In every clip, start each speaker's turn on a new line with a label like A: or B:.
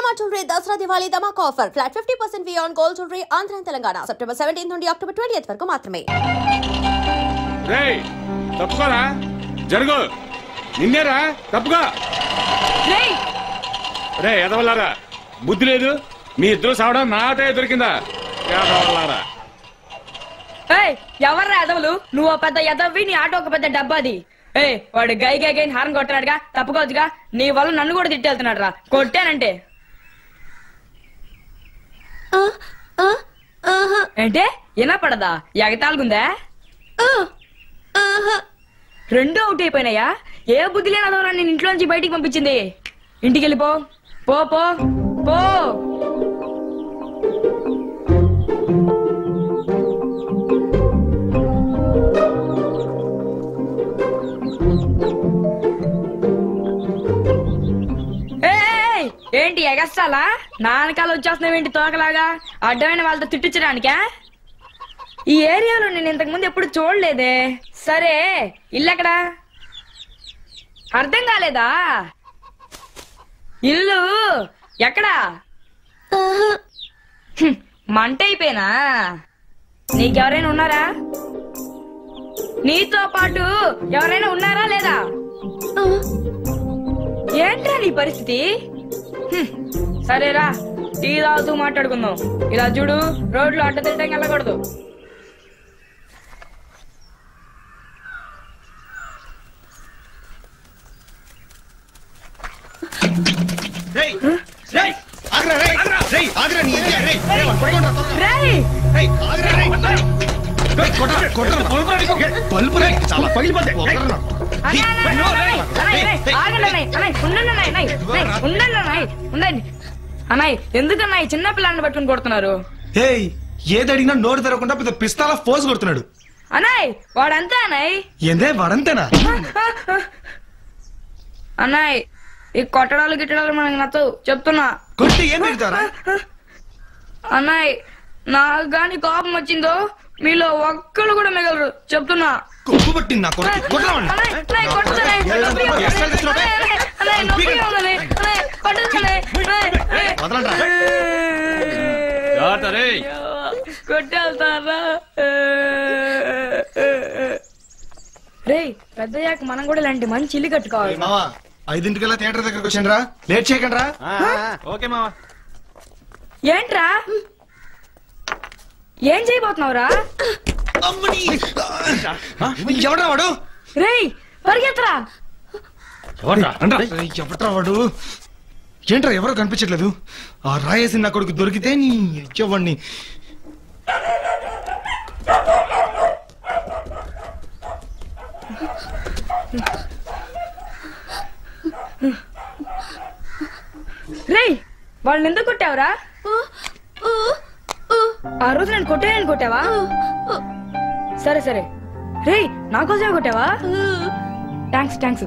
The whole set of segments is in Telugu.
A: Shalimar Jewelry Dasra Diwali Dhamak offer. Flat 50% fee on gold jewelry. Andhra and Telangana. September 17th నుండి October 20th వరకు మాత్రమే.
B: రేయ్ తప్పుకోరా జరుగు నిన్నేరా తప్పుగా
C: రేయ్
B: రేయ్ ఎదవలారా బుద్ధి లేదు మీ ఇద్దరు సావడం నాటే దొరికిందా ఎదవలారా
C: ఏయ్ ఎవర్రా ఎదవలు నువ్వు పెద్ద ఎదవ్వి నీ ఆటో ఒక పెద్ద డబ్బాది ఏయ్ వాడు గై గై గై హార్న్ కొట్టాడుగా తప్పుకోవచ్చుగా నీ వల్ల నన్ను కూడా తిట్టేళ్తున్నాడు రా కొట్టానంటే ఏంటే వినపడదా ఎగతాలుగుందా రెండు అవుట్ అయిపోయినాయా ఏ బుద్ధి లేనదవరా నేను ఇంట్లోంచి బయటికి పంపించింది ఇంటికి వెళ్ళిపో పో పో పో ఏంటి ఎగస్టాలా నాన్నకాలు వచ్చేస్తున్నావేంటి తోకలాగా అడ్డమైన వాళ్ళతో తిట్టించడానికా ఈ ఏరియాలో నేను ఇంతకు ముందు ఎప్పుడు చూడలేదే సరే ఇల్లు ఎక్కడా అర్థం కాలేదా ఇల్లు ఎక్కడా మంట అయిపోయినా నీకెవరైనా ఉన్నారా నీతో పాటు ఎవరైనా ఉన్నారా లేదా ఏంట్రా నీ పరిస్థితి సరేరా టీ తాగుతూ మాట్లాడుకుందాం ఇలా చూడు రోడ్లు అడ్డ తిట్టం వెళ్ళకూడదు అన్నాయ్ ఎందుకన్నా చిన్న పిల్లల్ని పట్టుకుని కొడుతున్నారు
D: ఏది అడిగినా నోరు తెరవకుండా పెద్ద పిస్తాల ఫోజ్ కొడుతున్నాడు
C: అన్నాయ్ వాడంతా అన్నాయ్
D: ఏందే వాడంతేనా
C: అన్నాయ్ ఈ కొట్టడాలు గిట్టడాలు మనకి నచ్చవు చెప్తున్నా
D: కొట్టి ఏం పెడతారా
C: అన్నాయ్ నాకు గాని కోపం వచ్చిందో మీలో ఒక్కళ్ళు కూడా మిగలరు చెప్తున్నా
D: కొప్పు పట్టింది నా
C: కొట్టేళ్తారా రే పెద్దయ్యాక మనం కూడా ఇలాంటి మంచి ఇల్లు కట్టుకోవాలి
D: 5:00 థియేటర్ దగ్గరకు వచ్చాను లేట్ చేయకండి రా
B: ఓకే మావా
C: ఏంట్రా ఏం చేయబోతున్నావురా
D: ఎవడ్రా వాడు
C: రేయ్ పరిగెత్తరా
D: ఎవడ్రా వాడు ఏంట్రా ఎవరో కనిపించట్లేదు ఆ రాయేసి నా కొడుకు దొరికితే నీ ఇచ్చేవాడిని
C: రేయ్ వాళ్ళని ఎందుకు కొట్టావురా ఆ రోజు నేను కొట్టావా సరే సరే రేయ్ నా కోసమే కొట్టావా థ్యాంక్స్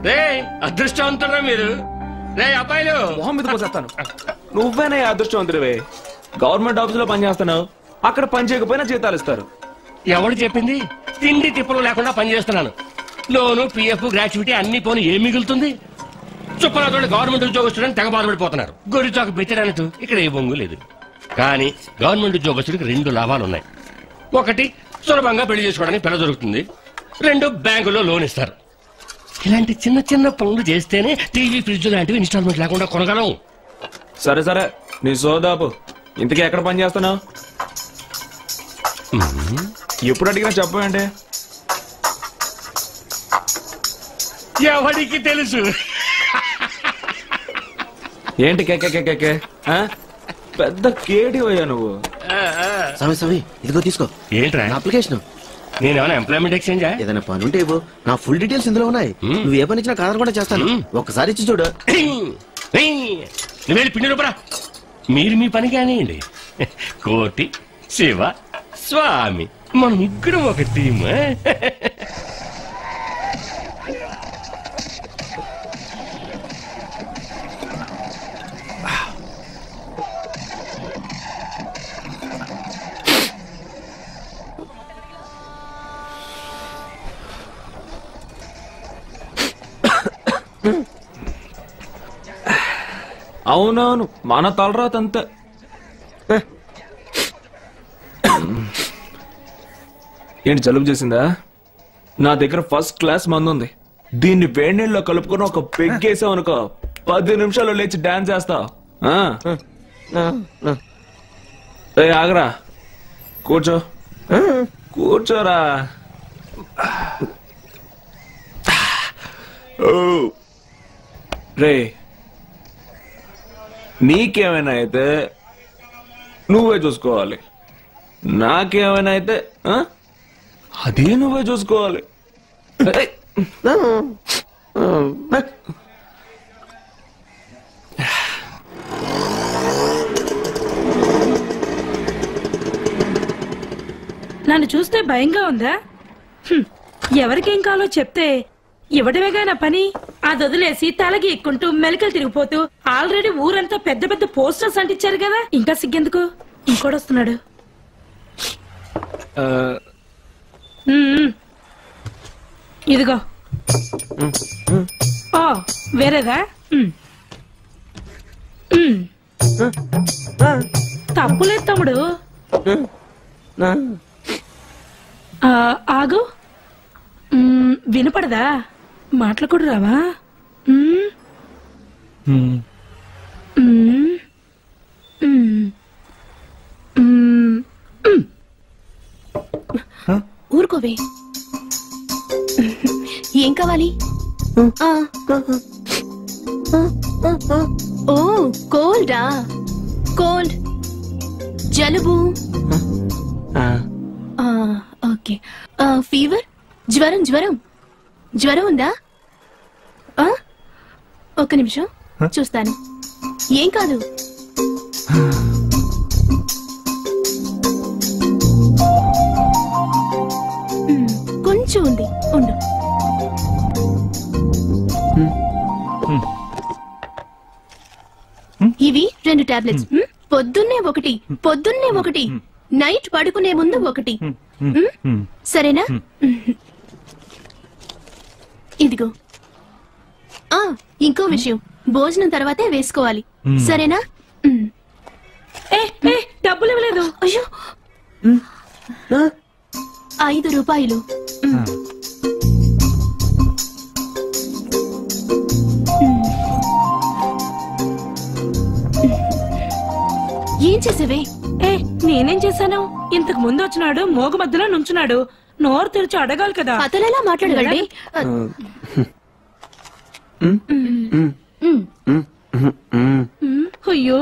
B: అదృష్టవంతురా మీరు రే అబ్బాయిలు
E: మొహం మీద పోసేస్తాను నువ్వేనా అదృష్టవంతుడివే గవర్నమెంట్ ఆఫీస్ లో పని చేస్తున్నావు అక్కడ పని చేయకపోయినా జీతాలు ఇస్తారు
F: ఎవడు చెప్పింది తిండి తిప్పలు లేకుండా పని చేస్తున్నాను లోను పిఎఫ్ గ్రాట్యుటీ అన్ని పోను ఏం మిగులుతుంది చుప్పనాథోడు గవర్నమెంట్ ఉద్యోగస్తుడని తెగ బాధపడిపోతున్నారు గొర్రె చాకు పెట్టడానికి ఇక్కడ ఏ బొంగు లేదు కానీ గవర్నమెంట్ ఉద్యోగస్తుడికి 2 లాభాలు ఉన్నాయి. ఒకటి సులభంగా పెళ్లి చేసుకోవడానికి పిల్ల దొరుకుతుంది, 2 బ్యాంకులో లోన్ ఇస్తారు. ఇలాంటి చిన్న చిన్న పనులు చేస్తేనే టీవీ ఫ్రిడ్జ్ లాంటివి ఇన్స్టాల్మెంట్ లేకుండా కొనగలం.
E: సరే సరే నీ సోదాపు ఇంతకీ ఎక్కడ పని చేస్తున్నావు? ఎప్పుడు అడిగినా చెప్పండి.
F: ఎవరికి తెలుసు?
E: ఏంటి కేకే పెద్ద కేడి అయ్యా నువ్వు.
G: సమీ ఇదిగో తీసుకో.
F: ఏంట్రా
G: అప్లికేషన్?
F: నేనేమైనా ఎంప్లాయ్మెంట్ ఎక్స్చేంజ్?
G: ఏదైనా పని ఉంటే ఇవ్వు, నా ఫుల్ డీటెయిల్స్ ఇందులో ఉన్నాయి. నువ్వు ఏ పని ఇచ్చినా కాదర్ కూడా చేస్తాను. ఒక్కసారి ఇచ్చి చూడు.
F: నువ్వు పిండి రూపరా. మీరు మీ పని కానివ్వండి. కోటి శివ స్వామి మనం ముగ్గురం ఒక టీమ్.
E: అవునవును, మన తలరాత అంతే. ఏంటి జలుబు చేసిందా? నా దగ్గర ఫస్ట్ క్లాస్ మందు ఉంది. దీన్ని వేడి నీళ్ళలో కలుపుకొని ఒక పెగ్గేసావు అనుకో, 10 నిమిషాల్లో లేచి డాన్స్ చేస్తా. ఆగరా, కూర్చో, కూర్చోరా. రే, నీకేమైనా అయితే నువ్వే చూసుకోవాలి, నాకేమైనా అయితే అదే నువ్వే చూసుకోవాలి.
H: నన్ను చూస్తే భయంగా ఉందా? ఎవరికేం కావాలో చెప్తే ఇవ్వడమేగా నా పని. అది వదిలేసి తలగి ఎక్కుంటూ మెలికలు తిరిగిపోతూ ఆల్రెడీ ఊరంతా పెద్ద పెద్ద పోస్టర్స్ అంటించారు కదా, ఇంకా సిగ్గెందుకు? ఇంకోడొస్తున్నాడు. ఇదిగో. ఓ వేరేదా? తప్పులేదు తమ్ముడు. ఆగు, వినపడదా? మాటలు కూడా రావా?
I: ఊరుకోవే. ఏం కావాలి? ఓ కోల్డా? కోల్డ్, జలుబు, ఓకే. ఫీవర్, జ్వరం. జ్వరం ఉందా? ఒక్క నిమిషం చూస్తాను. ఏం కాదు. కొంచెం ఉంది, ఉండు. ఇవి 2 టాబ్లెట్స్. పొద్దున్నే ఒకటి, నైట్ పడుకునే ముందు ఒకటి. సరేనా? ఇదిగో. ఇంకో విషయం, భోజనం తర్వాతే వేసుకోవాలి. సరేనా?
H: డబ్బులు ఇవ్వలేదు.
I: అయ్యో, 5 రూపాయలు. ఏం చేసేవే?
H: నేనేం చేశాను? ఇంతకు ముందు వచ్చినాడు, మోగ మధ్యలో నుంచున్నాడు. నోరు తెరిచి అడగాలి కదా.
I: అతనెలా మాట్లాడగలడే?
H: అయ్యో,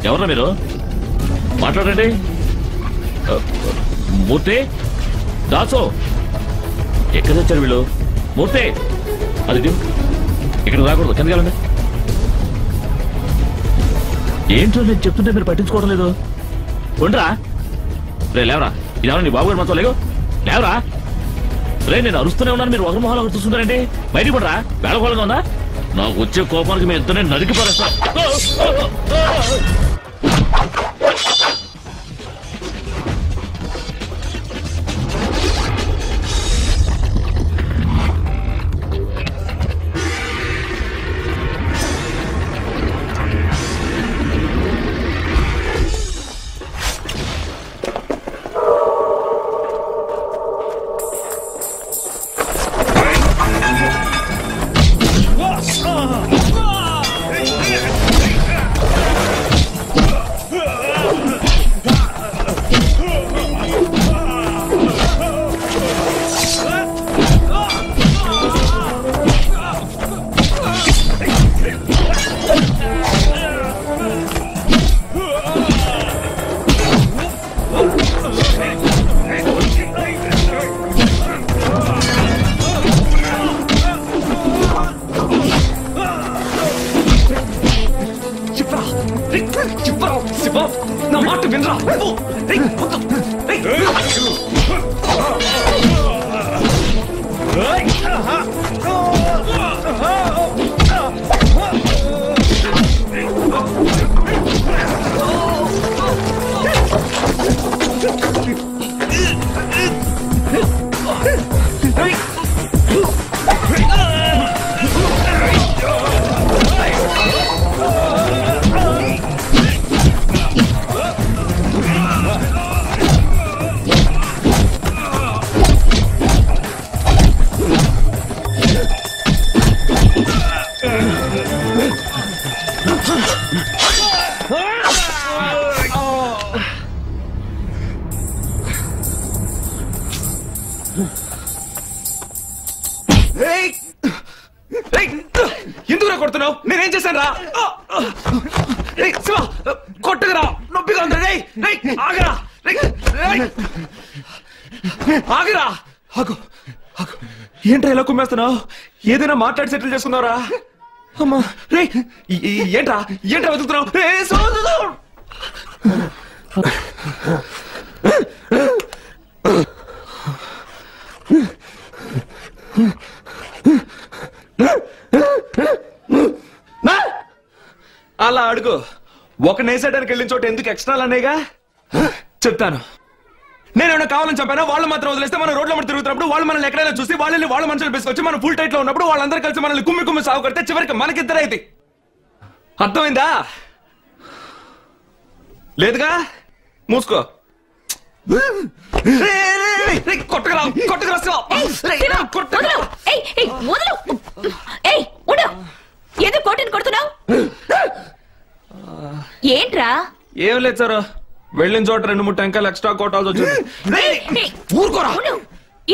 J: ఎవరా మీరు? మాట్లాడండి. మూర్తి, దాసో, ఎక్కడ వచ్చారు వీళ్ళు? మూర్తి, అది ఇక్కడ రాకూడదు, కిందకి వెళ్ళండి. ఏంటో నేను చెప్తుంటే మీరు పట్టించుకోవడం లేదు. ఉండరా రే, లేవరా. ఇదేమన్నా నీ బాబు గారు మొత్తం లేవు, లేవరా రే. నేను అరుస్తూనే ఉన్నాను, మీరు ఒకరి మొహాలు ఒకరు చూస్తుంటారండి. బయటికి పడరా, వేళకోళంగా ఉందా? నాకు వచ్చే కోపానికి మీ ఇద్దరిని నరికి పడేస్తా.
E: నా మాట వినరా ఎందుకురా కొడుతున్నావు? నేనేం చేశాను రా? శివ కొట్టగరా, నొప్పిగా ఉంది. ఆగరా, ఆగరా. ఆగు, ఆగు. ఏంట్రా ఇలా కుమ్మేస్తున్నావు? ఏదైనా మాట్లాడి సెటిల్ చేసుకున్నావురా? అమ్మా రే, ఏంట్రా ఏంట్రా వెతుకుతున్నావు? అలా అడుగు. ఒక నేసేయడానికి వెళ్ళిన చోట ఎందుకు ఎక్స్ట్రా అనేగా చెప్తాను. నేనేమైనా కావాలని చెప్పానా? వాళ్ళు మాత్రం వదిలేస్తే మనం రోడ్ల మీద తిరుగుతున్నప్పుడు వాళ్ళు మనల్ని ఎక్కడైనా చూసి వాళ్ళని వాళ్ళ మనుషులు తీసుకొచ్చి మనం ఫుల్ టైట్ లో ఉన్నప్పుడు వాళ్ళందరూ కలిసి మనల్ని కుమ్మి కుమ్మి సాగు కడితే చివరికి మనకిద్దరైతే అర్థమైందా? లేదుగా, మూసుకో. కొట్టగరా, కొట్టగరా,
I: ఏదో కోటిని కొడుతున్నావు ఏంట్రా?
E: ఏం లేదు సార్, వెళ్ళిన చోట 2-3 టెంకాయలు ఎక్స్ట్రా కొట్టాల్సి వచ్చింది. ఊరుకోరా.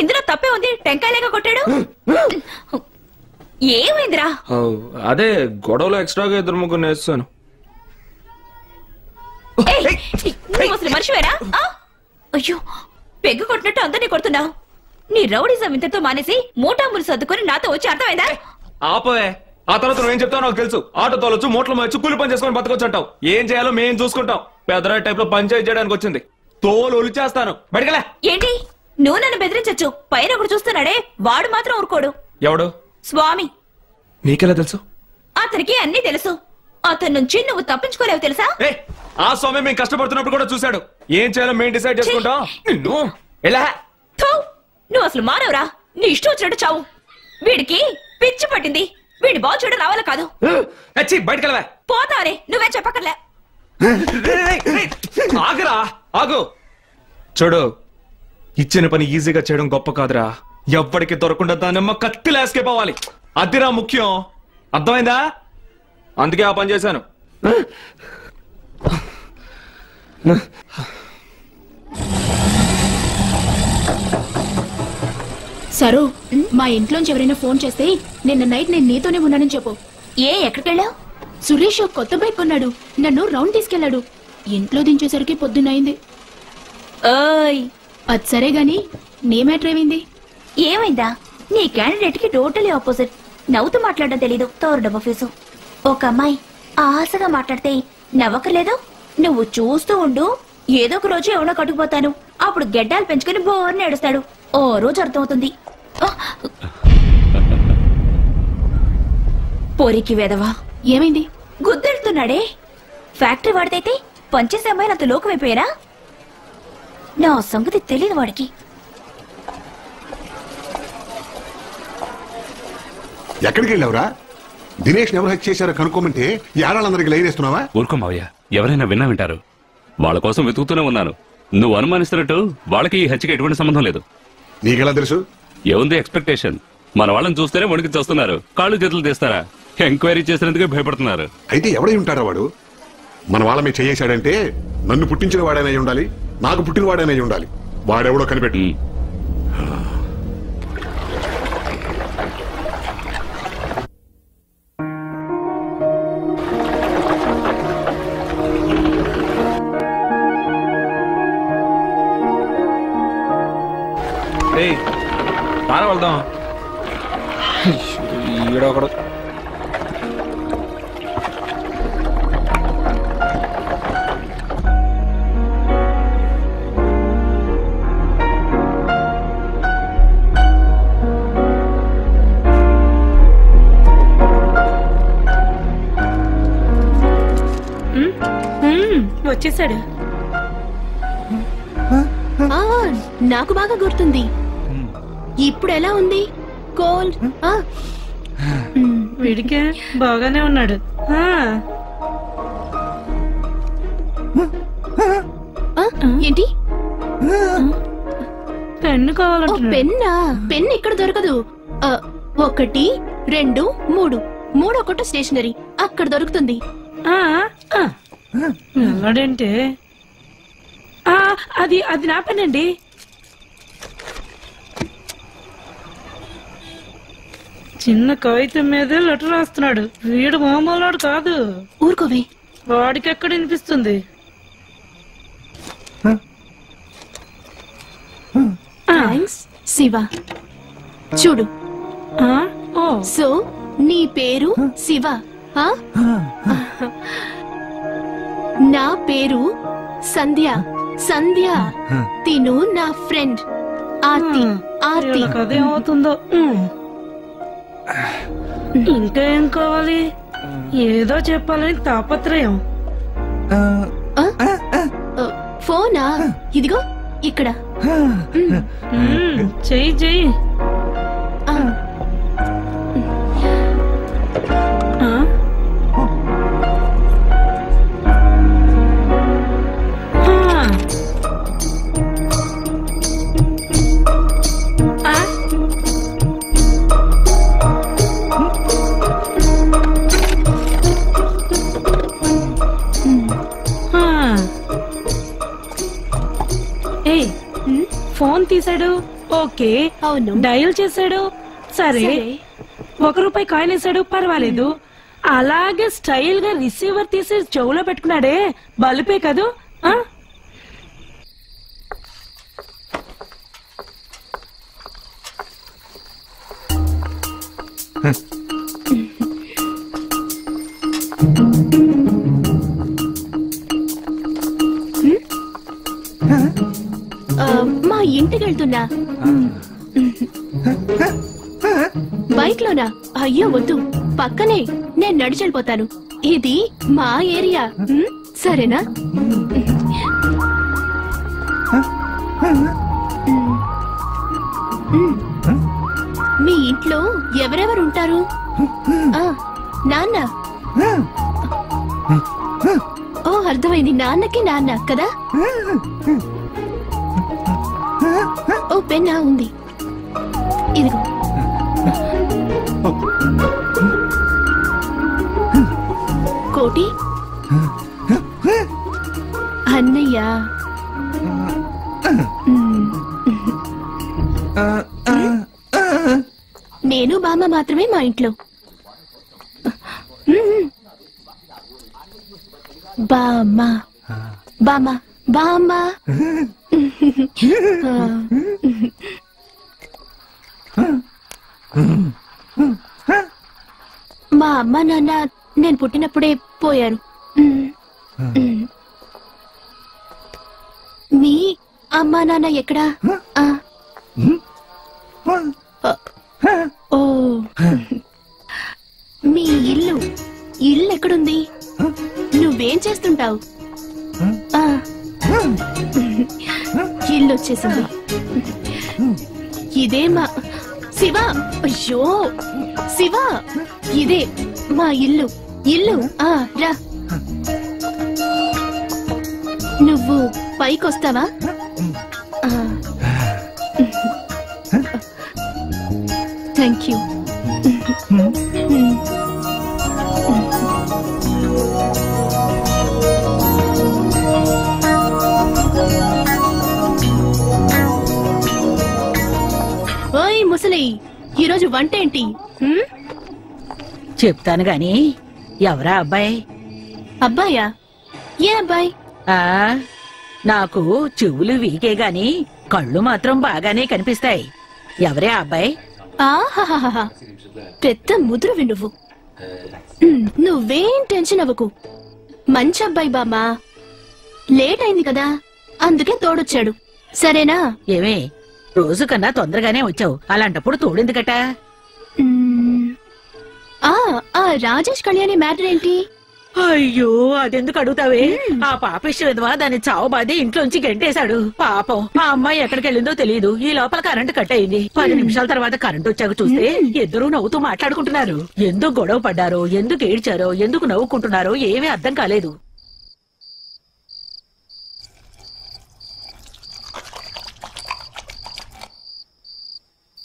I: ఇందులో తప్పే ఉంది. టెంకాయలేగా కొట్టాడు. ఏమైందిరా?
E: అదే గొడవలో ఎక్స్ట్రాగా 2-3 నేస్తాను.
I: అసలు మనిషివేనా? అయ్యో, పెగ్గు కొట్టినట్టు అందరినీ కొడుతున్నావు. నీ రౌడీజం ఇంతతో మానేసి మూటాములు సర్దుకొని నాతో వచ్చి అర్థమైందా?
E: ఆపవే. ఆ తర్వాత నువ్వేం చెప్తావు నాకు తెలుసు. ఆటో తోలొచ్చు, మూటలు మోయొచ్చు, కూలి పని చేసుకొని బతకొచ్చు అంటావు. ఏం చేయాలో మేము చూసుకుంటాం. పెద్దరాయి టైప్ లో పంచాయతీ చేయడానికి వచ్చింది. తోలు ఒలిచేస్తాను. బయటకెళ్ళా.
I: ఏంటి నువ్వు నన్ను బెదిరించచ్చు? పైన ఒకడు చూస్తున్నాడే, వాడు మాత్రం ఊరుకోడు.
E: ఎవడు?
I: స్వామి.
E: నీకెలా తెలుసు?
I: అతనికి అన్ని తెలుసు. అతని నుంచి నువ్వు తప్పించుకోలేవు తెలుసా?
E: ఆ స్వామి మేము కష్టపడుతున్నప్పుడు కూడా చూశాడు. ఏం చేయాలో మేము డిసైడ్ చేసుకుంటాం. నిన్ను ఎలా?
I: నువ్వు అసలు మానవురా? నీ ఇష్టం వచ్చినట్టు చావు. వీడికి పిచ్చి పట్టింది. వీడి బాగు చూడ రావాలా కాదు.
E: బయటకెళ్ళవా?
I: పోతారే, నువ్వే చెప్పక్కర్లే.
E: ఆగరా, ఆగు. చూడు, ఇచ్చిన పని ఈజీగా చేయడం గొప్ప కాదురా. ఎవ్వడికి దొరకకుండా దానమ్మ కత్తిలా ఎస్కేప్ అవ్వాలి. అదిరా ముఖ్యం. అర్థమైందా? అందుకే ఆ పని చేశాను.
I: సరు, మా ఇంట్లోంచి ఎవరైనా ఫోన్ చేస్తే నిన్న నైట్ నేను నీతోనే ఉన్నానని చెప్పు. ఎక్కడికెళ్ళావు? సురేష్ కొత్త బైక్ కొన్నాడు. నన్ను రౌండ్ తీసుకెళ్లాడు. ఇంట్లో దించేసరికి పొద్దున్నయింది. అది సరే గాని నీ మ్యాటర్ ఏమైంది? ఏమైందా? నీ క్యాండిడేట్ కి టోటలీ ఆపోజిట్. నవ్వుతూ మాట్లాడడం తెలీదు. తోరు డబ్బు ఫీజు. ఒక అమ్మాయి ఆశగా మాట్లాడితే నవ్వకలేదు. నువ్వు చూస్తూ ఉండు, ఏదో ఒక రోజు ఎవడో కట్టుకుపోతాను. అప్పుడు గెడ్డాలు పెంచుకుని బోర్ని ఏడుస్తాడు. ఓ రోజు అర్థమవుతుంది. పోరికి వేదవా. ఏమైంది? గుద్దెడుతున్నాడే. ఫ్యాక్టరీ వాడిదైతే పనిచేసే అమ్మాయిలు అంత లోకమైపోయారా? నా సంగతి తెలియదు వాడికి.
K: ఎక్కడికి వెళ్ళావురా? దినేష్ ఎవరు హత్య చేశారో కనుక్కోమంటే ఏడాళ్ళందరికి లైన్ వేస్తున్నావా?
L: ఊరుకోమావయ్య, ఎవరైనా విన్నా వింటారు. వాళ్ళ కోసం వెతుకుతూనే ఉన్నాను. నువ్వు అనుమానిస్తున్నట్టు వాళ్ళకి ఈ హత్యకి ఎటువంటి సంబంధం లేదు.
K: నీకెలా తెలుసు?
L: ఏముంది ఎక్స్పెక్టేషన్. మన వాళ్ళని చూస్తేనే వణికి చూస్తున్నారు. కాళ్ళు చేతులు తీస్తారా? ఎంక్వైరీ చేసినందుకే భయపడుతున్నారు.
K: అయితే ఎవడై ఉంటారా వాడు? మన వాళ్ళ మీద చేసాడంటే నన్ను పుట్టించిన వాడైనా ఉండాలి, నాకు పుట్టిన వాడైనా ఉండాలి. వాడెవడో కనిపెట్టి.
E: పార వెళ్దాం. ఈడొకడు.
H: చేశాడు.
I: నాకు బాగా గుర్తుంది. ఇప్పుడు ఎలా ఉంది? కోల్డ్?
H: వీడికే బాగానే ఉన్నాడు.
I: ఏంటి?
H: పెన్ను కావాలంటున్నాడు.
I: పెన్నా? పెన్ ఇక్కడ దొరకదు. 1, 2, 3 3 స్టేషనరీ అక్కడ దొరుకుతుంది.
H: వెళ్ళాడంటే అది అది నా పెన్ అండి. చిన్న కాగితం మీదే లెటర్ రాస్తున్నాడు. వీడు మామూలు కాదు.
I: ఊరుకోవే.
H: వాడికి ఎక్కడ వినిపిస్తుంది?
I: శివ చూడు. సో నీ పేరు శివ, నా పేరు సంధ్య. సంధ్య తిను నా ఫ్రెండ్ ఆర్తి. ఆర్తి
H: అదేమవుతుందో. ఇంకా ఏం కావాలి? ఏదో చెప్పాలని తాపత్రయం.
I: ఫోనా? ఇదిగో ఇక్కడ.
H: చెయ్యి చెయ్యి. ఫోన్ తీసాడు. ఓకే.
I: అవును.
H: డయల్ చేశాడు. సరే. ₹1 కాయిన్ వేసాడు. పర్వాలేదు. అలాగే స్టైల్ గా రిసీవర్ తీసి చెవులో పెట్టుకున్నాడే, బల్పే కదూ.
I: మా ఇంటికి వెళ్తున్నా. బైక్ లోనా? అయ్యో వద్దు, పక్కనే. నేను నడిచి వెళ్ళిపోతాను. ఇది మా ఏరియా. సరేనా? మీ ఇంట్లో ఎవరెవరు ఉంటారు? నాన్న. ఓ అర్థమైంది. నాన్నకి నాన్న కదా. ఓ పెన్నా ఉంది. ఇదిగో. కోటి. అన్నయ్య. నేను బామ్మ మాత్రమే మా ఇంట్లో. బామ్మ బామ్మ బామ్మ. మా అమ్మ నాన్న నేను పుట్టినప్పుడే పోయారు. మీ అమ్మా నాన్న ఎక్కడా? ఓ మీ ఇల్లు ఎక్కడుంది? నువ్వేం చేస్తుంటావు? ఇల్లు వచ్చేసింది. ఇదే మా శివ. అయ్యో శివ, ఇదే మా ఇల్లు. రా. నువ్వు పైకొస్తావా? Thank you. ఓయ్ ముసలి, ఈరోజు వంట ఏంటి?
M: చెప్తాను గాని, ఎవరా అబ్బాయి?
I: అబ్బాయా? ఏ అబ్బాయి?
M: నాకు చెవులు వీకే గాని కళ్ళు మాత్రం బాగానే కనిపిస్తాయి. ఎవరే అబ్బాయి?
I: ఆహాహాహా, పెద్ద ముదురువి నువ్వు. నువ్వేం టెన్షన్ అవ్వకు. మంచి అబ్బాయి బామ్మా. లేట్ అయింది కదా, అందుకే తోడొచ్చాడు. సరేనా?
M: ఏమే, రోజు కన్నా తొందరగానే వచ్చావు, అలాంటప్పుడు తోడెందుకట?
I: ఆ రాజేష్ కళ్యాణి మ్యాటర్ ఏంటి?
M: అయ్యో అదెందుకు అడుగుతావే ఆ పాపిష్టి విధవా దాన్ని చావబాది ఇంట్లోంచి గెంటేశాడు. పాపం ఆ అమ్మాయి ఎక్కడికి వెళ్ళిందో తెలియదు. ఈ లోపల కరెంటు కట్ అయింది. 10 నిమిషాల తర్వాత కరెంటు వచ్చాక చూస్తే ఇద్దరూ నవ్వుతూ మాట్లాడుకుంటున్నారు. ఎందుకు గొడవ పడ్డారో, ఎందుకు ఏడ్చారో, ఎందుకు నవ్వుకుంటున్నారో ఏమీ అర్థం కాలేదు.